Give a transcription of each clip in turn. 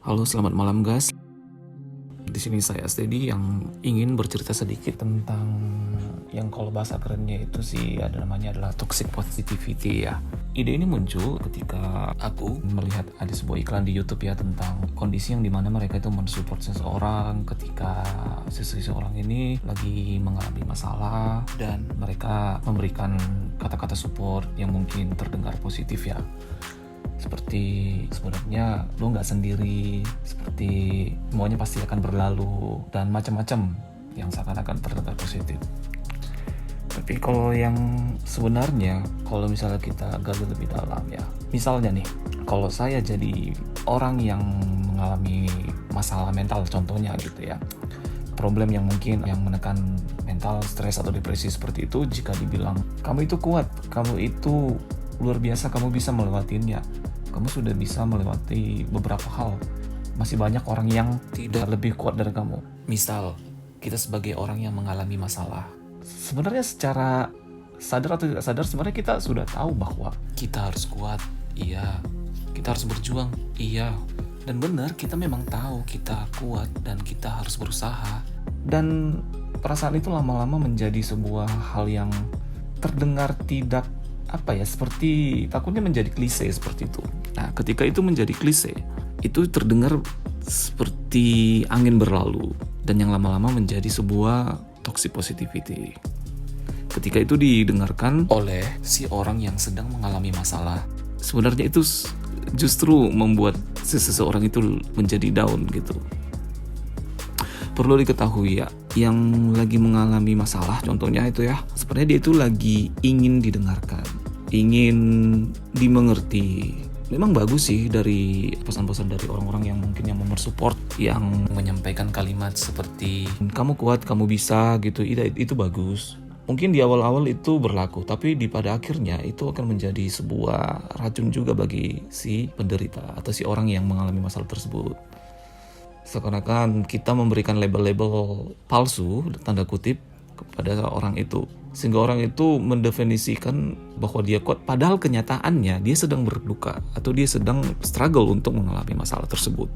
Halo, selamat malam guys. Di sini saya Steady yang ingin bercerita sedikit tentang yang kalau bahasa kerennya itu sih namanya adalah toxic positivity ya. Ide ini muncul ketika aku melihat ada sebuah iklan di YouTube ya tentang kondisi yang dimana mereka itu mensupport seseorang ketika seseorang ini lagi mengalami masalah dan mereka memberikan kata-kata support yang mungkin terdengar positif ya. Seperti sebenarnya lo nggak sendiri, seperti semuanya pasti akan berlalu dan macam-macam yang seakan-akan terdengar positif. Tapi kalau yang sebenarnya, kalau misalnya kita gali lebih dalam ya, misalnya nih, kalau saya jadi orang yang mengalami masalah mental contohnya gitu ya, problem yang mungkin yang menekan mental, stres atau depresi seperti itu, jika dibilang kamu itu kuat, kamu itu luar biasa, kamu bisa melewatinya, kamu sudah bisa melewati beberapa hal, masih banyak orang yang tidak lebih kuat dari kamu. Misal kita sebagai orang yang mengalami masalah, sebenarnya secara sadar atau tidak sadar sebenarnya kita sudah tahu bahwa kita harus kuat, iya, kita harus berjuang, iya, dan benar kita memang tahu kita kuat dan kita harus berusaha. Dan perasaan itu lama-lama menjadi sebuah hal yang terdengar tidak seperti takutnya menjadi klise seperti itu. Nah, ketika itu menjadi klise, itu terdengar seperti angin berlalu dan yang lama-lama menjadi sebuah toxic positivity. Ketika itu didengarkan oleh si orang yang sedang mengalami masalah, sebenarnya itu justru membuat seseorang itu menjadi down gitu. Perlu diketahui ya, yang lagi mengalami masalah contohnya itu ya, sebenarnya dia itu lagi ingin didengarkan, ingin dimengerti. Memang bagus sih dari pesan-pesan dari orang-orang yang mungkin yang support, yang menyampaikan kalimat seperti kamu kuat, kamu bisa gitu, itu bagus. Mungkin di awal-awal itu berlaku, tapi pada akhirnya itu akan menjadi sebuah racun juga bagi si penderita atau si orang yang mengalami masalah tersebut. Seakan-akan kita memberikan label-label palsu, tanda kutip, kepada orang itu. Sehingga orang itu mendefinisikan bahwa dia kuat, padahal kenyataannya dia sedang berduka atau dia sedang struggle untuk mengalami masalah tersebut.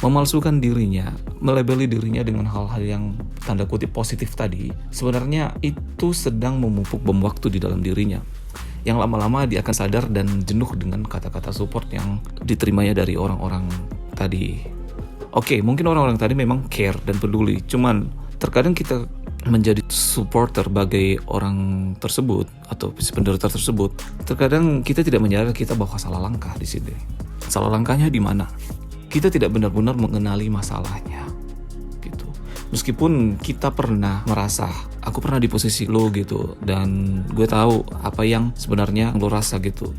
Memalsukan dirinya, melabeli dirinya dengan hal-hal yang tanda kutip positif tadi, sebenarnya itu sedang memupuk bom waktu di dalam dirinya. Yang lama-lama dia akan sadar dan jenuh dengan kata-kata support yang diterimanya dari orang-orang tadi. Oke, mungkin orang-orang tadi memang care dan peduli, cuman terkadang kita menjadi supporter bagi orang tersebut atau si penderita tersebut, terkadang kita tidak menyadari kita bahwa salah langkah di sini. Salah langkahnya di mana? Kita tidak benar-benar mengenali masalahnya, gitu. Meskipun kita pernah merasa, aku pernah di posisi lo gitu, dan gue tahu apa yang sebenarnya lo rasa gitu.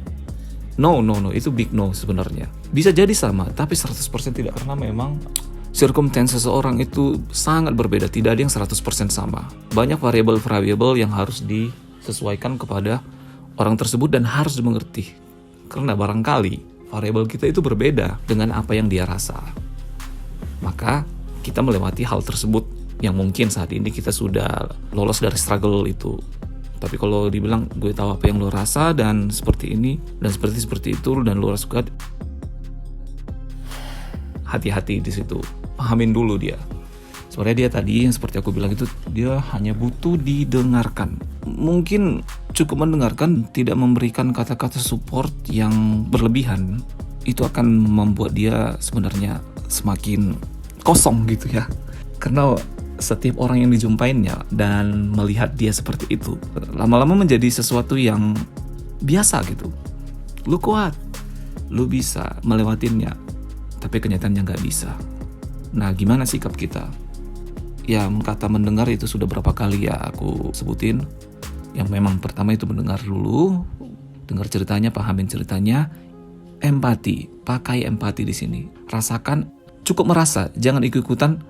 No, itu big no sebenarnya. Bisa jadi sama, tapi 100% tidak, karena memang circumstance seseorang itu sangat berbeda, tidak ada yang 100% sama. Banyak variabel-variabel yang harus disesuaikan kepada orang tersebut dan harus dimengerti. Karena barangkali variabel kita itu berbeda dengan apa yang dia rasa. Maka kita melewati hal tersebut yang mungkin saat ini kita sudah lolos dari struggle itu. Tapi kalau dibilang gue tahu apa yang lo rasa dan seperti ini dan seperti itu dan lo rasa kuat, hati-hati di situ. Pahamin dulu dia. Sebenarnya dia tadi yang seperti aku bilang itu, dia hanya butuh didengarkan. Mungkin cukup mendengarkan, tidak memberikan kata-kata support yang berlebihan, itu akan membuat dia sebenarnya semakin kosong gitu ya. Karena setiap orang yang dijumpainya dan melihat dia seperti itu, lama-lama menjadi sesuatu yang biasa gitu. Lu kuat, lu bisa melewatinya, tapi kenyataannya gak bisa. Nah, gimana sikap kita? Ya, kata mendengar itu sudah berapa kali ya aku sebutin. Yang memang pertama itu mendengar dulu, dengar ceritanya, pahamin ceritanya. Empati, pakai empati di sini. Rasakan, cukup merasa, jangan ikut-ikutan.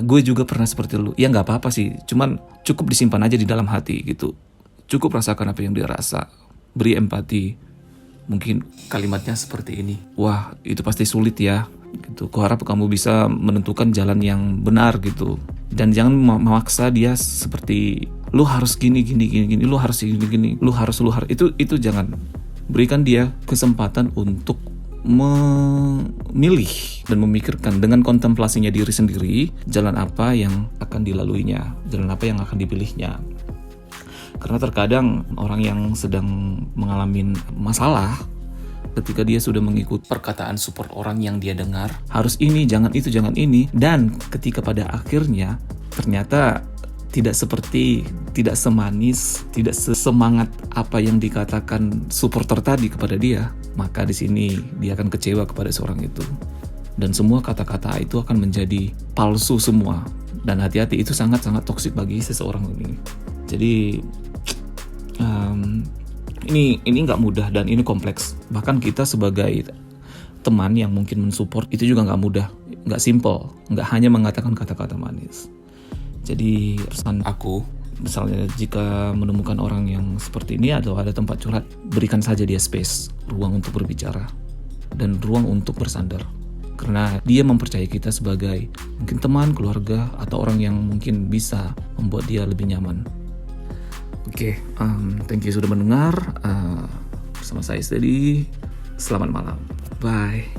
Gue juga pernah seperti lu. Ya gak apa-apa sih, cuman cukup disimpan aja di dalam hati gitu. Cukup rasakan apa yang dia rasa. Beri empati. Mungkin kalimatnya seperti ini, wah itu pasti sulit ya gitu. Kuharap kamu bisa menentukan jalan yang benar gitu. Dan jangan memaksa dia seperti lu harus gini, lu harus gini, lu harus. Itu jangan. Berikan dia kesempatan untuk memilih dan memikirkan dengan kontemplasinya diri sendiri jalan apa yang akan dilaluinya, jalan apa yang akan dipilihnya. Karena terkadang orang yang sedang mengalami masalah, ketika dia sudah mengikut perkataan support orang yang dia dengar, harus ini, jangan itu, jangan ini, dan ketika pada akhirnya ternyata tidak semanis, tidak sesemangat apa yang dikatakan supporter tadi kepada dia, maka di sini dia akan kecewa kepada seorang itu. Dan semua kata-kata itu akan menjadi palsu semua. Dan hati-hati, itu sangat-sangat toksik bagi seseorang ini. Jadi ini nggak mudah dan ini kompleks. Bahkan kita sebagai teman yang mungkin mensupport itu juga nggak mudah, nggak simple, nggak hanya mengatakan kata-kata manis. Jadi pesan aku, misalnya jika menemukan orang yang seperti ini atau ada tempat curhat, berikan saja dia space, ruang untuk berbicara dan ruang untuk bersandar. Karena dia mempercayai kita sebagai mungkin teman, keluarga, atau orang yang mungkin bisa membuat dia lebih nyaman. Oke, thank you sudah mendengar. Bersama saya Steady. Selamat malam. Bye.